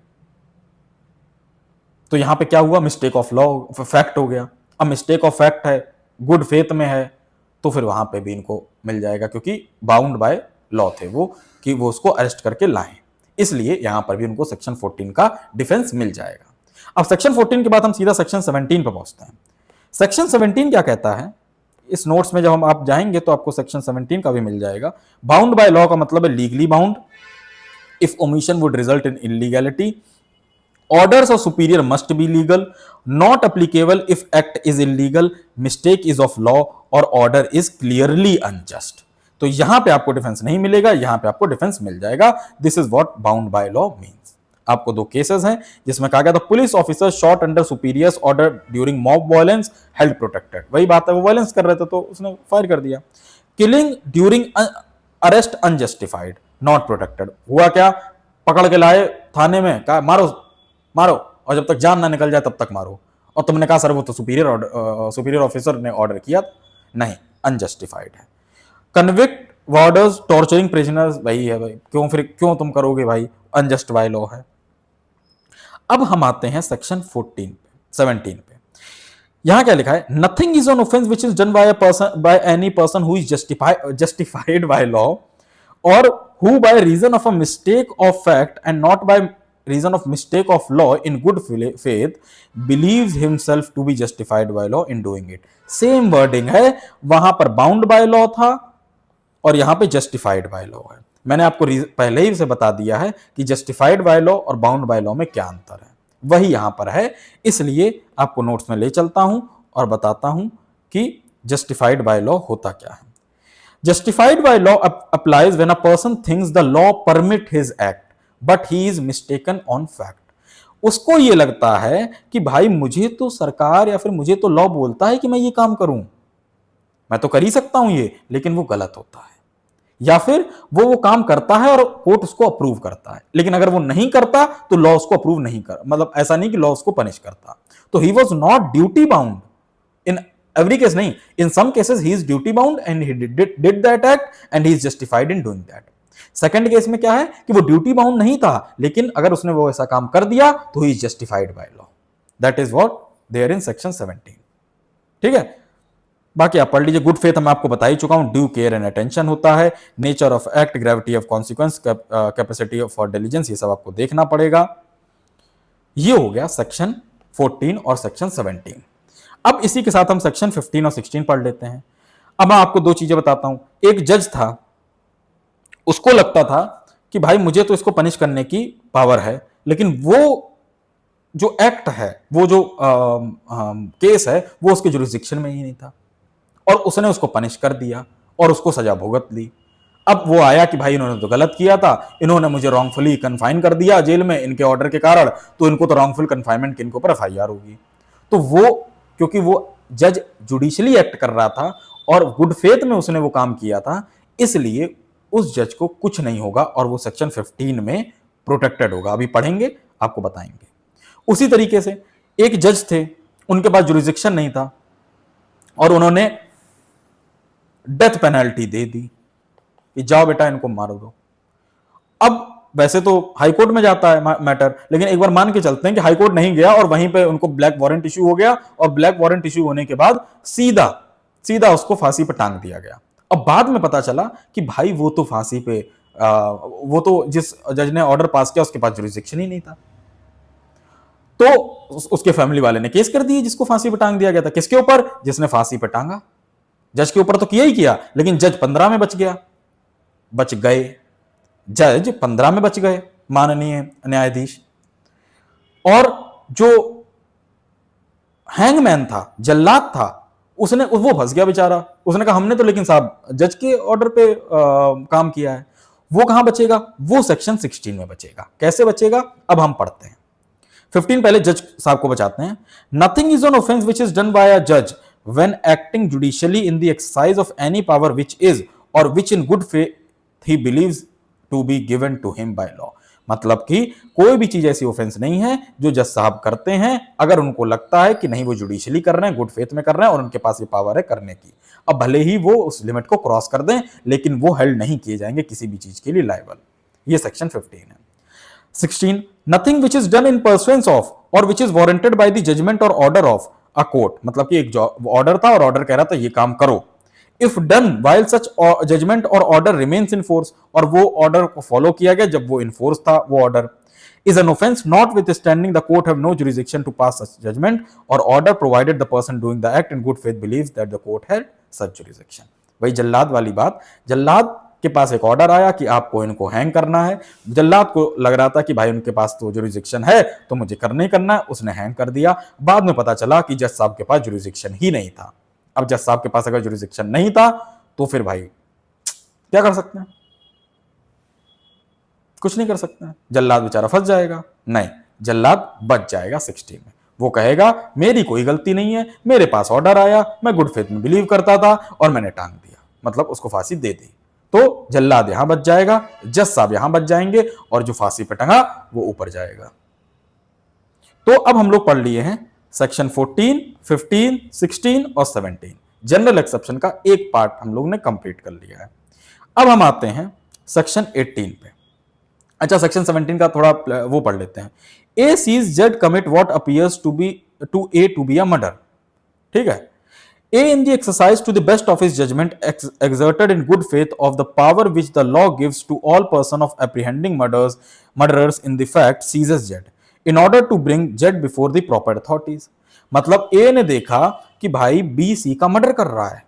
तो यहां पे क्या हुआ? मिस्टेक ऑफ लॉ फैक्ट हो गया। अब मिस्टेक ऑफ फैक्ट है, गुड फेथ में है, तो फिर वहां पे भी इनको मिल जाएगा, क्योंकि बाउंड बाय लॉ थे वो, कि वो उसको अरेस्ट करके लाएं। इसलिए यहां पर भी उनको सेक्शन 14 का डिफेंस मिल जाएगा। अब सेक्शन 14 के बाद हम सीधा सेक्शन 17 पर पहुंचते हैं। सेक्शन 17 क्या कहता है? इस नोट्स में जब हम आप जाएंगे तो आपको सेक्शन 17 का भी मिल जाएगा। बाउंड बाय लॉ का मतलब है legally bound if omission would result in illegality, orders of superior must be legal, not applicable if act is illegal, mistake is of law और order is clearly unjust। तो यहां पे आपको defence नहीं मिलेगा, यहां पे आपको डिफेंस मिल जाएगा। This is what bound by law means. आपको दो केसेस हैं जिसमें कहा गया था police officer shot under superiors order during mob violence held protected. वही बात है, वो वायलेंस कर रहे थे तो उसने फायर कर दिया। Killing during arrest unjustified not protected. हुआ क्या? पकड़ के लाए थाने में, कहा मारो मारो, और जब तक जान ना निकल जाए तब तक मारो। और तुमने कहा सर वो तो सुपीरियर ऑफिसर ने ऑर्डर किया। नहीं, अनजस्टिफाइड है। कन्विक्ट वार्डर्स टॉर्चरिंग प्रिजनर्स, वही है भाई, क्यों तुम करोगे भाई, अनजस्ट बाय लॉ है। अब हम आते हैं सेक्शन 17 पे। यहां क्या लिखा है? Nothing is an offence which is done by any person who is justified by law or who by reason of a mistake of fact and not by reason of mistake of law in good faith believes himself to be justified by law in doing it। Same wording है, वहां पर bound by law था और यहां पे justified by law है। मैंने आपको पहले ही से बता दिया है कि जस्टिफाइड बाय लॉ और बाउंड बाय लॉ में क्या अंतर है, वही यहां पर है। इसलिए आपको नोट्स में ले चलता हूं और बताता हूं कि जस्टिफाइड बाय लॉ होता क्या है। Justified by law applies when a person thinks the law permit his act but he is mistaken on fact. उसको ये लगता है कि भाई मुझे तो सरकार या फिर मुझे तो लॉ बोलता है कि मैं ये काम करूं, मैं तो कर ही सकता हूं ये, लेकिन वो गलत होता है। या फिर वो काम करता है और कोर्ट उसको अप्रूव करता है, लेकिन अगर वो नहीं करता तो लॉ उसको अप्रूव नहीं कर, मतलब ऐसा नहीं कि लॉ उसको पनिश करता। तो he was not duty bound in every case, नहीं, in some cases he is duty bound and he did that act and he is justified in doing that. Second case में क्या है कि वो duty bound नहीं था, लेकिन अगर उसने वो ऐसा काम कर दिया तो he is justified by law. That is what there in section 17। ठीक है, बाकी आप पढ़ लीजिए। गुड फेथ मैं आपको बता ही चुका हूं, ड्यू केयर एंड अटेंशन होता है, nature of act, gravity of consequence, capacity for diligence, ये सब आपको देखना पड़ेगा। ये हो गया सेक्शन 14 और सेक्शन 17। अब इसी के साथ हम सेक्शन 15 और 16 पढ़ लेते हैं। अब मैं आपको दो चीजें बताता हूं। एक जज था, उसको लगता था कि भाई मुझे तो इसको पनिश करने की पावर है, लेकिन वो जो एक्ट है, वो जो केस है, वो उसके जुरिस्डिक्शन में ही नहीं था और उसने उसको पनिश कर दिया और उसको सजा भुगत ली। अब वो आया कि भाई इन्होंने तो गलत किया था, इन्होंने मुझे रॉन्गफुली कन्फाइन कर दिया जेल में इनके ऑर्डर के कारण, तो इनको तो रॉन्गफुल कन्फाइनमेंट के इनके ऊपर एफआईआर होगी। तो वो, क्योंकि वो जज जुडिशियली एक्ट कर रहा था और गुड फेथ में उसने वो काम किया था, इसलिए उस जज को कुछ नहीं होगा और वो सेक्शन 15 में प्रोटेक्टेड होगा। अभी पढ़ेंगे, आपको बताएंगे। उसी तरीके से एक जज थे, उनके पास जुरिस्डिक्शन नहीं था और उन्होंने डेथ पेनल्टी दे दी कि जाओ बेटा इनको मार दो। अब वैसे तो हाई कोर्ट में जाता है मैटर, लेकिन एक बार मान के चलते हैं कि हाई कोर्ट नहीं गया और वहीं पे उनको ब्लैक वारंट इश्यू हो गया और ब्लैक वारंट इश्यू होने के बाद सीधा सीधा उसको फांसी पर टांग दिया गया। अब बाद में पता चला कि भाई वो तो फांसी पे वो तो जिस जज ने ऑर्डर पास किया उसके पास जुरिस्डिक्शन ही नहीं था। तो उसके फैमिली वाले ने केस कर दिए जिसको फांसी पे टांग दिया गया था। किसके ऊपर? जिसने फांसी पे टांगा। जज के ऊपर तो किया ही किया, लेकिन जज 15 में बच गया, बच गए, जज 15 में बच गए माननीय न्यायाधीश। और जो हैंगमैन था, जल्लाद था, उसने वो फंस गया बेचारा। उसने कहा हमने तो लेकिन साहब जज के ऑर्डर पे काम किया है। वो कहां बचेगा? वो सेक्शन 16 में बचेगा। कैसे बचेगा अब हम पढ़ते हैं। 15 पहले जज साहब को बचाते हैं। Nothing is an offence which is done by a जज when acting judicially in the exercise of any power which is or which in good faith he believes to be given to him by law. मतलब कि कोई भी चीज ऐसी offence नहीं है जो जज साहब करते हैं अगर उनको लगता है कि नहीं वो जुडिशियली कर रहे हैं, गुड फेथ में कर रहे हैं और उनके पास ये पावर है करने की। अब भले ही वो उस लिमिट को क्रॉस कर दें, लेकिन वो हेल्ड नहीं किए जाएंगे किसी भी चीज के लिए लायबल। ये सेक्शन 15 है। 16, nothing which is done in pursuance of or which is warranted by the judgment or order of a court। मतलब कि एक ऑर्डर था और ऑर्डर कह रहा था ये काम करो। If done while such judgment or order remains in force, और वो ऑर्डर को फॉलो किया गया जब वो इन फोर्स था वो order, is an offense notwithstanding the court have no jurisdiction to pass such judgment or order provided the person doing the act in good faith believes that the court had such jurisdiction। वही जल्लाद वाली बात। जल्लाद के पास एक order आया कि आपको इनको hang करना है। जल्लाद को लग रहा था कि भाई उनके पास तो जुरिस्डिक्शन है तो मुझे करना ही करना है, उसने हैंग कर दिया। बाद में पता चला कि जज साहब के पास जुरिस्डिक्शन ही नहीं था। अब जज साहब के पास अगर जुरिस्डिक्शन नहीं था तो फिर भाई क्या कर सकते हैं? कुछ नहीं कर सकते हैं। जल्लाद बेचारा फंस जाएगा? नहीं, जल्लाद बच जाएगा 16 में। वो कहेगा मेरी कोई गलती नहीं है, मेरे पास ऑर्डर आया, मैं गुड फेथ में बिलीव करता था और मैंने टांग दिया, मतलब उसको फांसी दे दी। तो जल्लाद यहां बच जाएगा, जज साहब यहां बच जाएंगे और जो फांसी पे टंगा वो ऊपर जाएगा। तो अब हम लोग पढ़ लिए हैं सेक्शन 14, 15, 16 और 17। जनरल एक्सेप्शन का एक पार्ट हम लोग ने कंप्लीट कर लिया है। अब हम आते हैं सेक्शन 18 पे। अच्छा, सेक्शन 17 का थोड़ा वो पढ़ लेते हैं। A sees Z commit what appears to be a murder. ठीक है। A in the exercise to the best of his judgment exerted in good faith of the power which the law gives to all person of apprehending murderers in the fact seizes Z in order to bring Z before the proper authorities। मतलब A ने देखा कि भाई B C का murder कर रहा है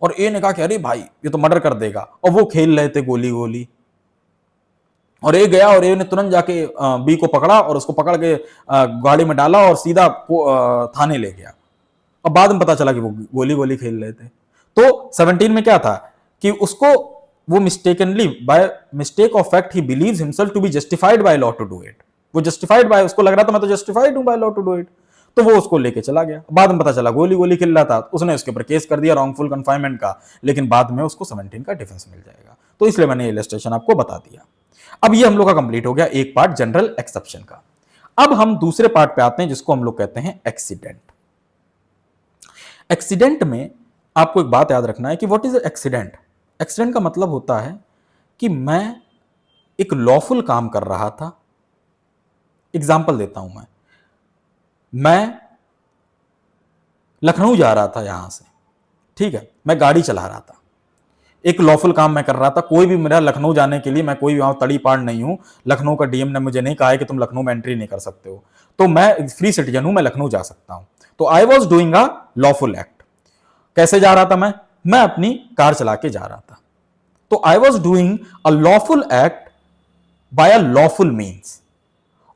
और A ने कहा कि अरे भाई ये तो मर्डर कर देगा, और वो खेल रहे थे गोली गोली, और ए गया और ए ने तुरंत जाके बी को पकड़ा और उसको पकड़ के गाड़ी में डाला और सीधा थाने ले गया। अब बाद में पता चला कि वो गोली गोली खेल रहे थे। तो 17 में क्या था कि उसको वो mistakenly by mistake of fact he believes himself to be justified by law to do it. वो जस्टिफाइड बाय, उसको लग रहा था मैं तो जस्टिफाइड हूं by law to do it, तो वो उसको लेके चला गया। बाद में पता चला गोली गोली खेल रहा था, उसने उसके ऊपर केस कर दिया रॉन्गफुल कन्फाइनमेंट का, लेकिन बाद में उसको 17 का डिफेंस मिल जाएगा। तो इसलिए मैंने इलस्ट्रेशन आपको बता दिया। अब ये हम लोग का कंप्लीट हो गया एक पार्ट जनरल एक्सेप्शन का। अब हम दूसरे पार्ट पे आते हैं जिसको हम लोग कहते हैं एक्सीडेंट। एक्सीडेंट में आपको एक बात याद रखना है कि व्हाट इज एक्सीडेंट। एक्सीडेंट का मतलब होता है कि मैं एक लॉफुल काम कर रहा था। एग्जाम्पल देता हूं मैं लखनऊ जा रहा था यहां से, ठीक है, मैं गाड़ी चला रहा था, एक लॉफुल काम मैं कर रहा था। कोई भी मेरा लखनऊ जाने के लिए, मैं कोई वहां तड़ी पाड़ नहीं हूं, लखनऊ का डीएम ने मुझे नहीं कहा है कि तुम लखनऊ में एंट्री नहीं कर सकते हो, तो मैं फ्री सिटीजन हूं, मैं लखनऊ जा सकता हूं। तो I was doing a lawful act. कैसे जा रहा था मैं अपनी कार चला के जा रहा था। तो I was doing a lawful act by a lawful means,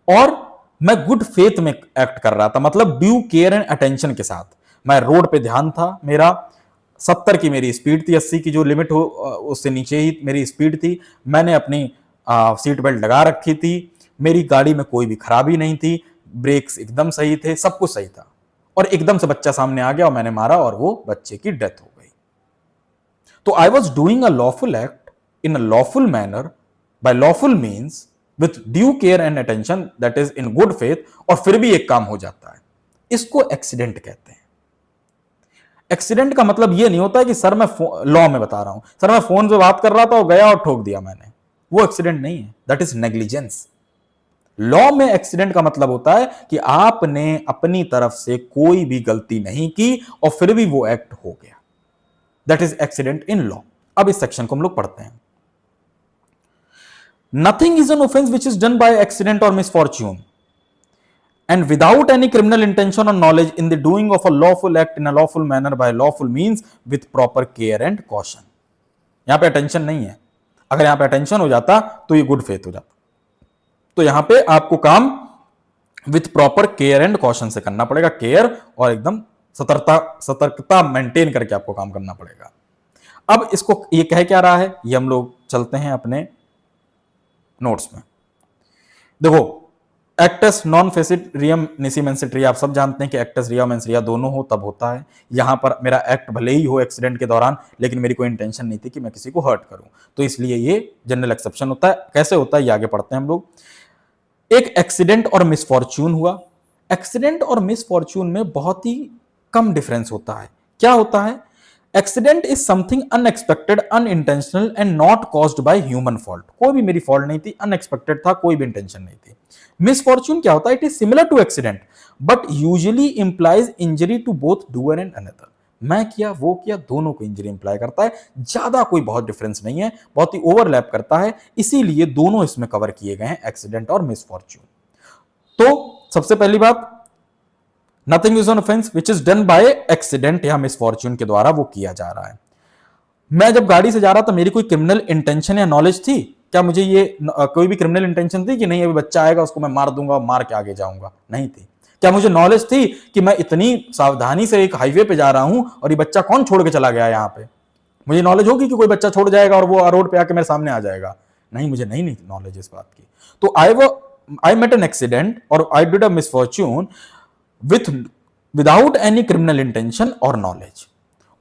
और मैं गुड फेथ में एक्ट कर रहा था, मतलब ड्यू केयर एंड अटेंशन के साथ। मैं रोड पे ध्यान था मेरा, 70 की मेरी स्पीड थी, 80 की जो लिमिट हो उससे नीचे ही मेरी स्पीड थी। मैंने अपनी सीट बेल्ट लगा रखी थी, मेरी गाड़ी में कोई भी खराबी नहीं थी, ब्रेक्स एकदम सही थे, सब कुछ सही था। और एकदम से बच्चा सामने आ गया और मैंने मारा और वो बच्चे की डेथ हो गई। तो I was doing a lawful act in a lawful manner by lawful means with due care and attention, that is in good faith, और फिर भी एक काम हो जाता है। इसको एक्सीडेंट कहते हैं। एक्सीडेंट का मतलब यह नहीं होता है कि सर मैं लॉ में बता रहा हूं, सर मैं फोन पे बात कर रहा था और गया और ठोक दिया मैंने, वो एक्सीडेंट नहीं है, दैट इज नेग्लिजेंस। लॉ में एक्सीडेंट का मतलब होता है कि आपने अपनी तरफ से कोई भी गलती नहीं की और फिर भी वो एक्ट हो गया, that is accident in law. अब इस सेक्शन को हम लोग पढ़ते हैं। Nothing is an offence which is done by accident और misfortune and without any criminal intention or knowledge in the doing of a lawful act in a lawful manner by lawful means with proper care and caution। यहां pay attention नहीं है, अगर यहां pay attention हो जाता तो ये good faith हो जाता। तो यहां पे आपको काम with proper care and caution से करना पड़ेगा, केयर और एकदम सतर्कता मेंटेन करके आपको काम करना पड़ेगा। अब इसको ये कह क्या रहा है, ये हम लोग चलते हैं अपने नोट्स में। देखो, एक्टस नॉन फेसिट रियम निसी मेंसिट्री, आप सब जानते हैं कि एक्टस रिया मेंसिया दोनों हो तब होता है। यहां पर मेरा एक्ट भले ही हो एक्सीडेंट के दौरान, लेकिन मेरी कोई इंटेंशन नहीं थी कि मैं किसी को हर्ट करूं, तो इसलिए ये जनरल एक्सेप्शन होता है। कैसे होता है ये आगे पढ़ते हैं हम लोग। एक एक्सीडेंट और मिसफॉर्च्यून हुआ। एक्सीडेंट और मिसफॉर्च्यून में बहुत ही कम डिफरेंस होता है। क्या होता है? Accident is something unexpected, unintentional and not caused by human fault. कोई भी मेरी फॉल्ट नहीं थी, अनएक्सपेक्टेड था, कोई भी इंटेंशन नहीं थी। मिसफॉर्च्यून क्या होता है? It is similar to accident but usually implies injury to both doer and another. मैं किया वो किया, दोनों को इंजरी इंप्लाई करता है, ज्यादा कोई बहुत डिफरेंस नहीं है, बहुत ही ओवरलैप करता है, इसीलिए दोनों इसमें कवर किए गए हैं, एक्सीडेंट और मिसफॉर्च्यून। तो सबसे पहली बात, nothing is an offence which is done by accident या मिसफॉर्च्यून के द्वारा वो किया जा रहा है। मैं जब गाड़ी से जा रहा था, मेरी कोई क्रिमिनल इंटेंशन या नॉलेज थी क्या? मुझे ये कोई भी क्रिमिनल इंटेंशन थी कि नहीं अभी बच्चा आएगा उसको मैं मार दूंगा, मार के आगे जाऊंगा? नहीं थी। क्या मुझे नॉलेज थी कि मैं इतनी सावधानी से एक हाईवे पे जा रहा हूं और ये बच्चा कौन छोड़ के चला गया यहां पे? मुझे नॉलेज होगी कि कोई बच्चा छोड़ जाएगा और वो रोड पे आके मेरे सामने आ जाएगा? नहीं, मुझे नहीं नॉलेज इस बात की। तो आई मेट एन एक्सीडेंट और I did a misfortune without any criminal intention और नॉलेज,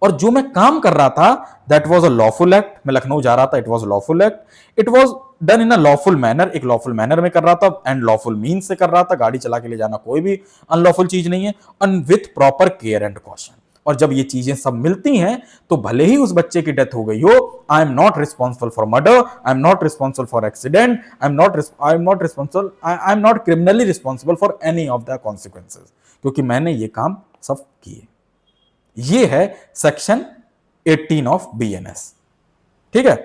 और जो मैं काम कर रहा था that was a lawful act. मैं लखनऊ जा रहा था, it was lawful act, it was done in a lawful manner, एक लॉफुल मैनर में कर रहा था एंड लॉफुल मीन्स से कर रहा था। गाड़ी चला के ले जाना कोई भी अनलॉफुल चीज नहीं है, and with proper care and caution. और जब ये चीजें सब मिलती हैं तो भले ही उस बच्चे की डेथ हो गई हो, I am not responsible for murder, I am not responsible for accident, I am not criminally responsible for any of the consequences, क्योंकि मैंने ये काम सब किए। ये है सेक्शन 18 ऑफ बीएनएस। ठीक है,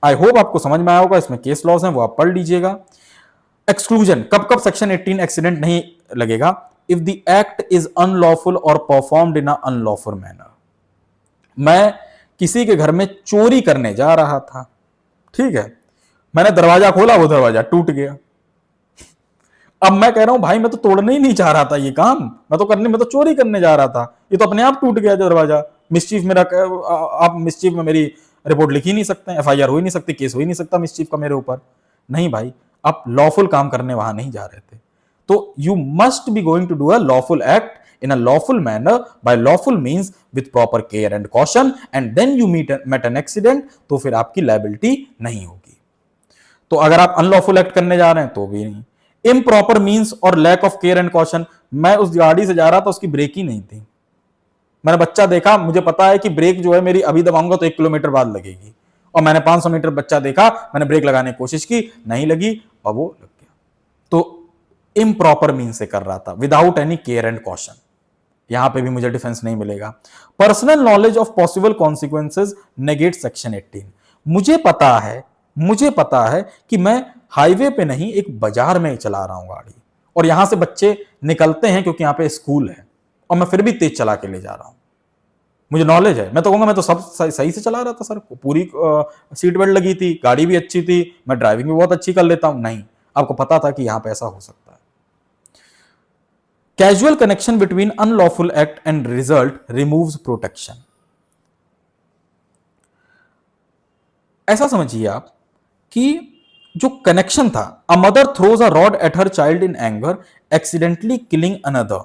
आई होप आपको समझ में आया होगा। इसमें केस लॉज हैं वो आप पढ़ लीजिएगा। एक्सक्लूजन, कब कब सेक्शन 18 एक्सीडेंट नहीं लगेगा? If the act is unlawful or performed in a unlawful manner. मैं किसी के घर में चोरी करने जा रहा था, ठीक है, मैंने दरवाजा खोला, वो दरवाजा टूट गया। अब मैं कह रहा हूं भाई मैं तो तोड़ने ही नहीं चाह रहा था ये काम, मैं तो चोरी करने जा रहा था, ये तो अपने आप टूट गया दरवाजा। मिसचीफ मेरा, आप मिसचीफ में मेरी रिपोर्ट लिख ही नहीं सकते, एफआईआर हो ही नहीं सकती, केस हो ही नहीं सकता मिसचीफ का मेरे ऊपर। नहीं भाई, आप लॉफुल काम करने वहां नहीं जा रहे थे। तो you must be going to do a lawful act in a lawful manner by lawful means with proper care and caution and then you met an accident, तो फिर आपकी liability नहीं होगी। तो अगर आप अनलॉफुल एक्ट करने जा रहे हैं तो भी नहीं। इम्प्रॉपर मीन्स और lack of care and caution, मैं उस गाड़ी से जा रहा था, उसकी ब्रेक ही नहीं थी। मैंने बच्चा देखा, मुझे पता है कि ब्रेक जो है मेरी अभी दबाऊंगा तो 1 किलोमीटर बाद लगेगी, और मैंने 500 मीटर बच्चा देखा, मैंने ब्रेक लगाने की कोशिश की, नहीं लगी और वो लग गया। तो इम्प्रॉपर मीन्स से कर रहा था, without any care and caution. यहां पे भी मुझे डिफेंस नहीं मिलेगा। Personal knowledge of possible consequences negate section 18। मुझे पता है कि मैं हाईवे पे नहीं एक बाजार में चला रहा हूं गाड़ी, और यहां से बच्चे निकलते हैं क्योंकि यहां पे स्कूल है, और मैं फिर भी तेज चला के ले जा रहा हूं। मुझे नॉलेज है, मैं तो कहूंगा मैं तो सब सही से चला रहा था सर, पूरी सीट बेल्ट लगी थी, गाड़ी भी अच्छी थी, मैं ड्राइविंग भी बहुत अच्छी कर लेता हूं। नहीं, आपको पता था कि यहां पे ऐसा हो सकता है। Casual connection between unlawful act and result removes protection. ऐसा समझिए आप कि जो कनेक्शन था, a mother throws a rod at her child in anger accidentally killing another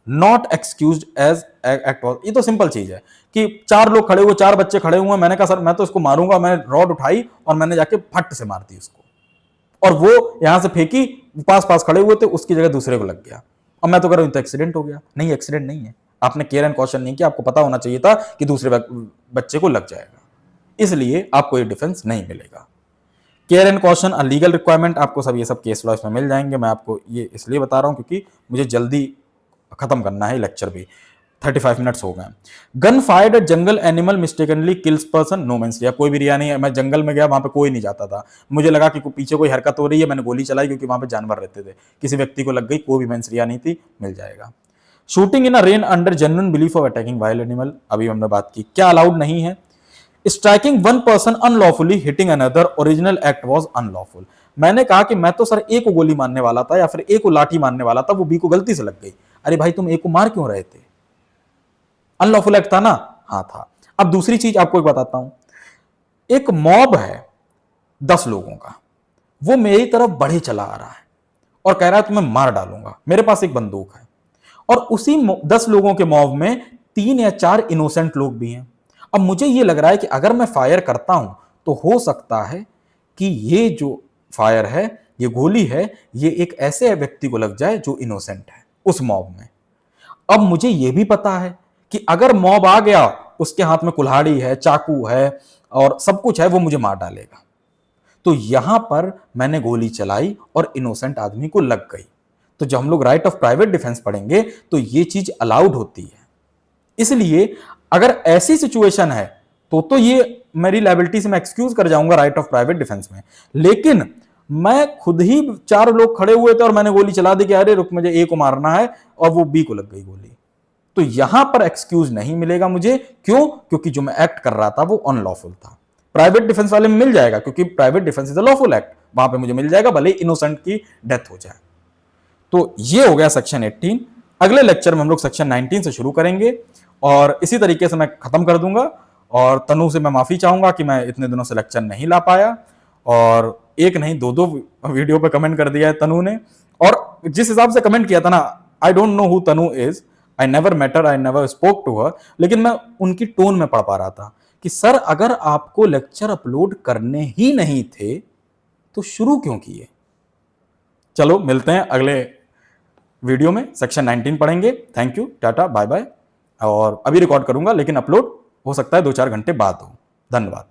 not excused as act was. ये तो सिंपल चीज है कि चार लोग खड़े हुए, चार बच्चे खड़े हुए, मैंने कहा सर मैं तो इसको मारूंगा, मैंने रॉड उठाई और मैंने जाके फट से मार दी उसको, और वो यहां से फेंकी, पास पास खड़े हुए थे, उसकी जगह दूसरे को लग गया, और मैं तो कह रहा हूं तो एक्सीडेंट हो गया। नहीं, एक्सीडेंट नहीं है, आपने केयर एंड कॉशन नहीं किया, आपको पता होना चाहिए था कि दूसरे बच्चे को लग जाएगा, इसलिए आपको ये डिफेंस नहीं मिलेगा। Care and caution a legal requirement, आपको सब ये सब केस लॉ इसमें मिल जाएंगे। मैं आपको ये इसलिए बता रहा हूं क्योंकि मुझे जल्दी खत्म करना है लेक्चर भी, 35 मिनट्स हो गए। Gun fired at jungle animal mistakenly kills person, no mens rea. कोई भी रिया नहीं है, मैं जंगल में गया, वहां पे कोई नहीं जाता था, मुझे लगा कि पीछे कोई हरकत हो रही है, मैंने गोली चलाई क्योंकि वहां पे जानवर रहते थे, किसी व्यक्ति को लग गई, कोई भी मेंस रिया नहीं थी, मिल जाएगा। Shooting in a rain under genuine belief of attacking wild animal, अभी हमने बात की, क्या अलाउड नहीं है। Striking one person unlawfully hitting another, original act was unlawful. मैंने कहा कि मैं तो सर ए को गोली मारने वाला था या फिर ए को लाठी मारने वाला था, वो बी को गलती से लग गई। अरे भाई तुम ए को मार क्यों रहे थे? अनलॉफुल एक्ट था ना? हाँ था। अब दूसरी चीज आपको एक बताता हूं, एक मॉब है 10 लोगों का, वो मेरी तरफ बढ़े चला आ रहा है और कह रहा है तुम्हें मार डालूंगा, मेरे पास एक बंदूक है, और उसी 10 लोगों के मॉब में 3 या 4 इनोसेंट लोग भी हैं। अब मुझे ये लग रहा है कि अगर मैं फायर करता हूं तो हो सकता है कि ये जो फायर है, ये गोली है, ये एक ऐसे व्यक्ति को लग जाए जो इनोसेंट है उस मॉब में। अब मुझे यह भी पता है कि अगर मॉब आ गया, उसके हाथ में कुल्हाड़ी है, चाकू है और सब कुछ है, वो मुझे मार डालेगा। तो यहां पर मैंने गोली चलाई और इनोसेंट आदमी को लग गई। तो जब हम लोग राइट ऑफ प्राइवेट डिफेंस पढ़ेंगे तो ये चीज अलाउड होती है। इसलिए अगर ऐसी सिचुएशन है तो ये मेरी लायबिलिटी से मैं एक्सक्यूज कर जाऊंगा राइट ऑफ प्राइवेट डिफेंस में। लेकिन मैं खुद ही 4 लोग खड़े हुए थे और मैंने गोली चला दी कि अरे रुक, मुझे ए को मारना है, और वो बी को लग गई गोली, तो यहां पर एक्सक्यूज नहीं मिलेगा मुझे। क्यों? क्योंकि जो मैं एक्ट कर रहा था वो अनलॉफुल था। प्राइवेट डिफेंस वाले में मिल जाएगा क्योंकि private defence is a lawful act, वहां पे मुझे मिल जाएगा भले इनोसेंट की डेथ हो जाए। तो ये हो गया सेक्शन 18। अगले लेक्चर में हम लोग सेक्शन 19 से शुरू करेंगे और इसी तरीके से मैं खत्म कर दूंगा। और तनु से मैं माफी चाहूंगा कि मैं इतने दिनों से लेक्चर नहीं ला पाया, और एक नहीं 2-2 वीडियो पे कमेंट कर दिया है तनु ने। और जिस हिसाब से कमेंट किया था ना, I don't know who Tanu is, I never met her, I never spoke to her, लेकिन मैं उनकी टोन में पढ़ पा रहा था कि सर अगर आपको लेक्चर अपलोड करने ही नहीं थे तो शुरू क्यों किए। चलो मिलते हैं अगले वीडियो में, सेक्शन 19 पढ़ेंगे। Thank you, tata, bye bye. और अभी रिकॉर्ड करूंगा लेकिन अपलोड हो सकता है 2-4 घंटे बाद हो। धन्यवाद।